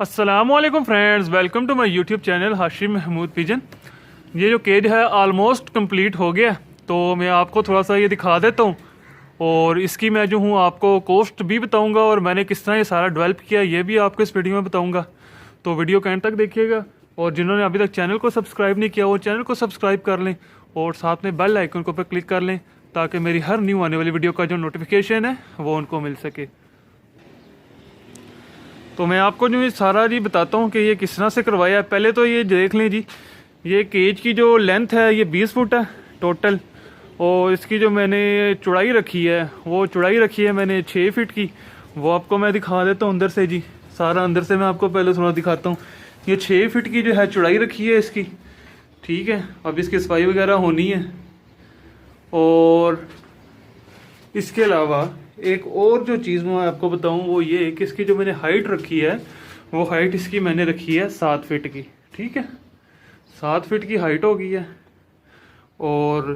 अस्सलामुअलैकुम friends, welcome to my YouTube channel Hashim Mahmood pigeon. ये जो केज है ऑलमोस्ट कंप्लीट हो गया, तो मैं आपको थोड़ा सा ये दिखा देता हूँ और इसकी मैं जो हूँ आपको कॉस्ट भी बताऊँगा और मैंने किस तरह ये सारा डेवलप किया ये भी आपको इस वीडियो में बताऊँगा। तो वीडियो के एंड तक देखिएगा और जिन्होंने अभी तक चैनल को सब्सक्राइब नहीं किया वो चैनल को सब्सक्राइब कर लें और साथ में बेल आइकन को पर क्लिक कर लें ताकि मेरी हर न्यू आने वाली वीडियो का जो नोटिफिकेशन है वो उनको मिल सके। तो मैं आपको जो ये सारा जी बताता हूँ कि ये किस तरह से करवाया है। पहले तो ये देख लें जी, ये केज की जो लेंथ है ये 20 फुट है टोटल और इसकी जो मैंने चौड़ाई रखी है वो चौड़ाई रखी है मैंने 6 फीट की। वो आपको मैं दिखा देता हूँ अंदर से जी, सारा अंदर से मैं आपको पहले थोड़ा दिखाता हूँ। ये 6 फीट की जो है चौड़ाई रखी है इसकी, ठीक है। अब इसकी सफाई वगैरह होनी है और इसके अलावा एक और जो चीज़ मैं आपको बताऊं वो ये कि इसकी जो मैंने हाइट रखी है वो हाइट इसकी मैंने रखी है 7 फीट की, ठीक है। 7 फीट की हाइट हो गई है। और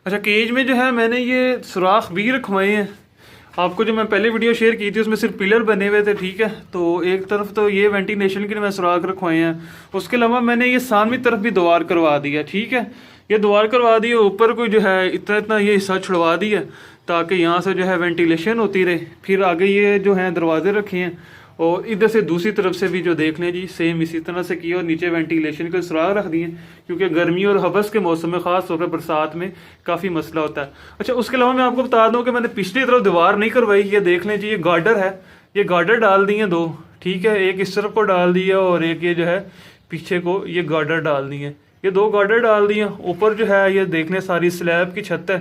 अच्छा, केज में जो है मैंने ये सुराख भी रखवाए हैं। आपको जो मैं पहले वीडियो शेयर की थी उसमें सिर्फ पिलर बने हुए थे, ठीक है। तो एक तरफ तो ये वेंटिलेशन के लिए मैं सुराख रखवाए हैं, उसके अलावा मैंने ये सामने तरफ भी दीवार करवा दी है, ठीक है। ये दीवार करवा दी है, ऊपर कोई जो है इतना इतना ये हिस्सा छुड़वा दिया ताकि यहाँ से जो है वेंटिलेशन होती रहे। फिर आगे ये जो है दरवाजे रखे हैं और इधर से दूसरी तरफ से भी जो देख लें जी सेम इसी तरह से किया और नीचे वेंटिलेशन के सुराख रख दिए क्योंकि गर्मी और हबस के मौसम में ख़ास तौर पर बरसात में काफ़ी मसला होता है। अच्छा, उसके अलावा मैं आपको बता दूं कि मैंने पिछली तरफ दीवार नहीं करवाई। ये देख लें जी, ये गार्डर है, ये गार्डर डाल दिए 2, ठीक है। एक इस तरफ को डाल दिया और एक ये जो है पीछे को ये गार्डर डाल दिए, ये 2 गार्डर डाल दिए। ऊपर जो है ये देख लें सारी स्लैब की छत है,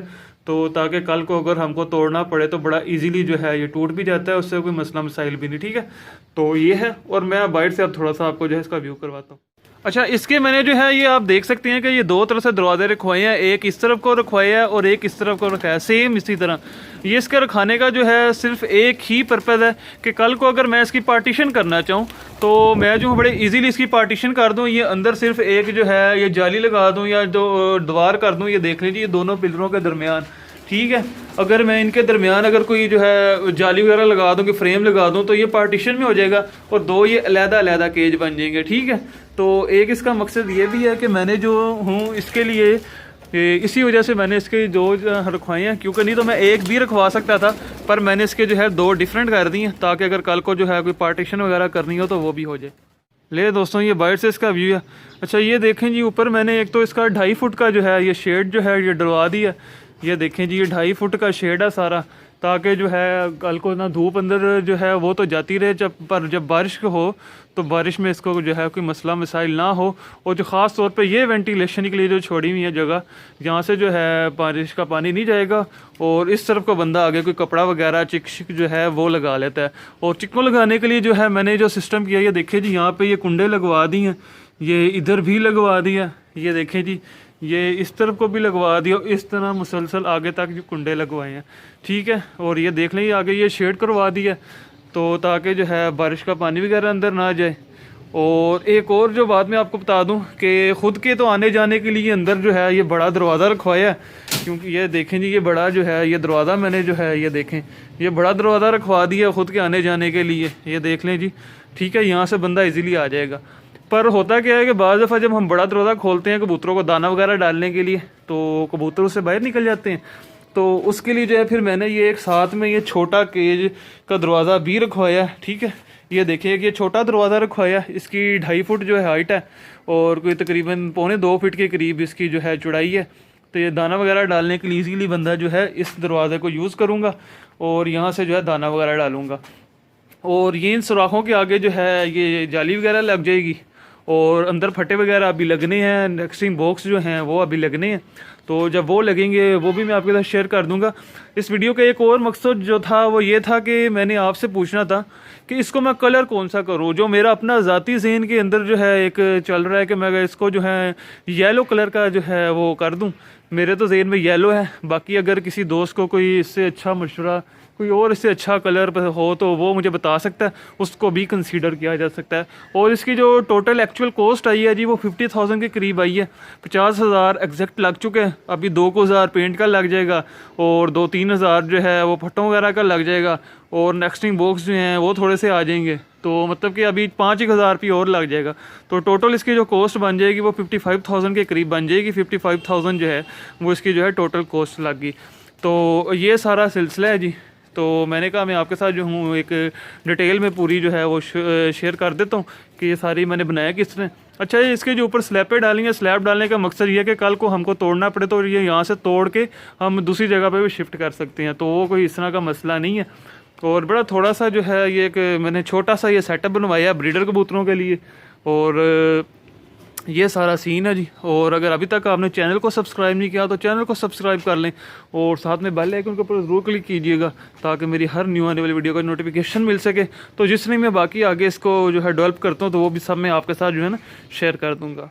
तो ताकि कल को अगर हमको तोड़ना पड़े तो बड़ा इजीली जो है ये टूट भी जाता है, उससे कोई मसला मसाइल भी नहीं, ठीक है। तो ये है और मैं बाहर से अब थोड़ा सा आपको जो है इसका व्यू करवाता हूँ। अच्छा, इसके मैंने जो है ये आप देख सकते हैं कि ये 2 तरफ से दरवाजे रखवाए हैं, एक इस तरफ को रखवाया है और एक इस तरफ को रखा है सेम इसी तरह। ये इसके रखाने का जो है सिर्फ एक ही पर्पज़ है कि कल को अगर मैं इसकी पार्टीशन करना चाहूँ तो मैं जो बड़े इजीली इसकी पार्टीशन कर दूँ। ये अंदर सिर्फ एक जो है ये जाली लगा दूँ या जो दीवार कर दूँ, ये देख लीजिए ये दोनों पिलरों के दरमियान, ठीक है। अगर मैं इनके दरमियान अगर कोई जो है जाली वगैरह लगा दूँ कि फ्रेम लगा दूँ तो ये पार्टीशन में हो जाएगा और 2 ये अलग-अलग केज बन जाएंगे, ठीक है। तो एक इसका मकसद ये भी है कि मैंने जो हूँ इसके लिए इसी वजह से मैंने इसके 2 रखवाए हैं, क्योंकि नहीं तो मैं एक भी रखवा सकता था, पर मैंने इसके जो है 2 डिफरेंट कर दिए ताकि अगर कल को जो है कोई पार्टीशन वगैरह करनी हो तो वो भी हो जाए। ले दोस्तों, ये बाहर से इसका व्यू है। अच्छा, ये देखें जी, ऊपर मैंने एक तो इसका 2.5 फुट का जो है ये शेड जो है ये डलवा दिया। ये देखें जी, ये 2.5 फुट का शेड है सारा, ताकि जो है कल को ना धूप अंदर जो है वो तो जाती रहे, जब बारिश हो तो बारिश में इसको जो है कोई मसला मसाइल ना हो। और जो ख़ास तौर पे ये वेंटिलेशन के लिए जो छोड़ी हुई है जगह जहाँ से जो है बारिश का पानी नहीं जाएगा और इस तरफ को बंदा आगे कोई कपड़ा वगैरह चिक शिक जो है वो लगा लेता है। और चिक को लगाने के लिए जो है मैंने जो सिस्टम किया, ये देखिए जी, यहाँ पर ये कुंडे लगवा दी हैं, ये इधर भी लगवा दिया, ये देखें जी, ये इस तरफ को भी लगवा दिया, इस तरह मुसलसल आगे तक जो कुंडे लगवाए हैं, ठीक है। और ये देख लें आगे ये शेड करवा दिया तो ताकि जो है बारिश का पानी वगैरह अंदर ना जाए। और एक और जो बात मैं आपको बता दूं कि ख़ुद के तो आने जाने के लिए अंदर जो है ये बड़ा दरवाज़ा रखवाया है, क्योंकि ये देखें जी, ये बड़ा जो है ये दरवाज़ा मैंने जो है ये देखें ये बड़ा दरवाज़ा रखवा दिया ख़ुद के आने जाने के लिए, ये देख लें जी, ठीक है। यहाँ से बंदा ईज़िली आ जाएगा। पर होता क्या है कि बाज़ दफ़ा जब हम बड़ा दरवाज़ा खोलते हैं कबूतरों को दाना वगैरह डालने के लिए तो कबूतर उससे बाहर निकल जाते हैं, तो उसके लिए जो है फिर मैंने ये एक साथ में ये छोटा केज का दरवाज़ा भी रखवाया, ठीक है। ये देखिए कि ये छोटा दरवाज़ा रखवाया, इसकी 2.5 फुट जो है हाइट है और कोई तकरीबन 2.25 फीट के करीब इसकी जो है चौड़ाई है। तो ये दाना वगैरह डालने के लिए ईज़िली बंदा जो है इस दरवाज़े को यूज़ करूँगा और यहाँ से जो है दाना वगैरह डालूँगा। और ये इन सुराखों के आगे जो है ये जाली वगैरह लग जाएगी और अंदर फटे वगैरह अभी लगने हैं, नेक्स्टिंग बॉक्स जो हैं वो अभी लगने हैं। तो जब वो लगेंगे वो भी मैं आपके साथ शेयर कर दूंगा। इस वीडियो का एक और मकसद जो था वो ये था कि मैंने आपसे पूछना था कि इसको मैं कलर कौन सा करूं। जो मेरा अपना ज़ाती ज़हन के अंदर जो है एक चल रहा है कि मैं इसको जो है येलो कलर का जो है वो कर दूं। मेरे तो ज़हन में येलो है, बाकी अगर किसी दोस्त को कोई इससे अच्छा मशवरा कोई और इससे अच्छा कलर हो तो वो मुझे बता सकता है, उसको भी कंसीडर किया जा सकता है। और इसकी जो टोटल एक्चुअल कॉस्ट आई है जी वो 50,000 के करीब आई है। 50,000 एग्जैक्ट लग चुके हैं, अभी 2,000 पेंट का लग जाएगा और 2-3 हज़ार जो है वो फट्टों वगैरह का लग जाएगा और नेक्स्टिंग बॉक्स जो हैं वो थोड़े से आ जाएंगे, तो मतलब कि अभी 5,000 रुपये और लग जाएगा। तो टोटल इसकी जो कॉस्ट बन जाएगी वो 55,000 के करीब बन जाएगी। 55,000 जो है वो इसकी जो है टोटल कॉस्ट लग गई। तो ये सारा सिलसिला है जी। तो मैंने कहा मैं आपके साथ जो हूँ एक डिटेल में पूरी जो है वो शेयर कर देता हूँ कि ये सारी मैंने बनाया किस तरह। अच्छा, ये इसके जो ऊपर स्लैबें डालेंगे, स्लैब डालने का मकसद ये है कि कल को हमको तोड़ना पड़े तो ये यहाँ से तोड़ के हम दूसरी जगह पे भी शिफ्ट कर सकते हैं, तो वो कोई इस तरह का मसला नहीं है। और बड़ा थोड़ा सा जो है ये एक मैंने छोटा सा ये सेटअप बनवाया है ब्रीडर कबूतरों के लिए, और ये सारा सीन है जी। और अगर अभी तक आपने चैनल को सब्सक्राइब नहीं किया तो चैनल को सब्सक्राइब कर लें और साथ में बेल आइकन के ऊपर ज़रूर क्लिक कीजिएगा ताकि मेरी हर न्यू आने वाली वीडियो का नोटिफिकेशन मिल सके। तो जिस नहीं मैं बाकी आगे इसको जो है डेवलप करता हूँ तो वो भी सब मैं आपके साथ जो है ना शेयर कर दूँगा।